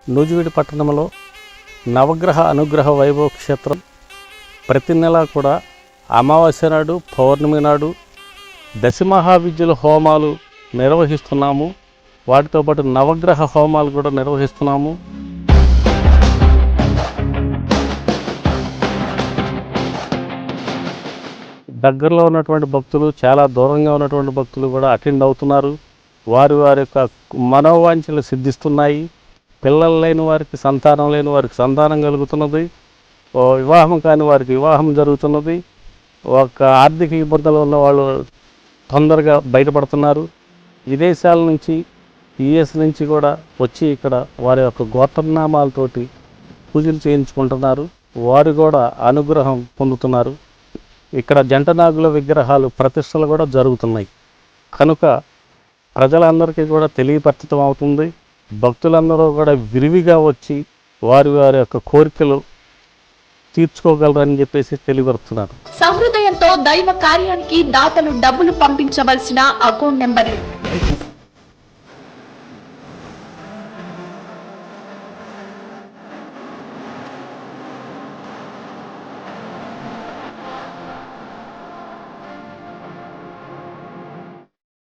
నూజివీడు పట్టణంలో నవగ్రహ అనుగ్రహ వైభవ క్షేత్రం ప్రతి నెల కూడా అమావాస్య నాడు, పౌర్ణమి నాడు దశమహావిద్యుల హోమాలు నిర్వహిస్తున్నాము. వాటితో పాటు నవగ్రహ హోమాలు కూడా నిర్వహిస్తున్నాము. దగ్గరలో ఉన్నటువంటి భక్తులు, చాలా దూరంగా ఉన్నటువంటి భక్తులు కూడా అటెండ్ అవుతున్నారు. వారి యొక్క మనోవాంఛలు సిద్ధిస్తున్నాయి. పిల్లలు లేని వారికి సంతానం లేని వారికి సంతానం కలుగుతున్నది. వివాహం కాని వారికి వివాహం జరుగుతున్నది. ఒక ఆర్థిక ఇబ్బందులు ఉన్న వాళ్ళు తొందరగా బయటపడుతున్నారు. విదేశాల నుంచి, యుఎస్ నుంచి కూడా వచ్చి ఇక్కడ వారి యొక్క గోత్రనామాలతోటి పూజలు చేయించుకుంటున్నారు. వారు కూడా అనుగ్రహం పొందుతున్నారు. ఇక్కడ జంటనాగుల విగ్రహాలు ప్రతిష్టలు కూడా జరుగుతున్నాయి. కనుక ప్రజలందరికీ కూడా తెలియపరచడం అవుతుంది. భక్తులందరూ కూడా విరివిగా వచ్చి వారి యొక్క కోరికలు తీర్చుకోగలరని చెప్పేసి తెలియపరుస్తున్నారు. సహృదయంతో దైవ కార్యానికి దాతలు డబ్బులు పంపించవలసిన అకౌంట్ నెంబర్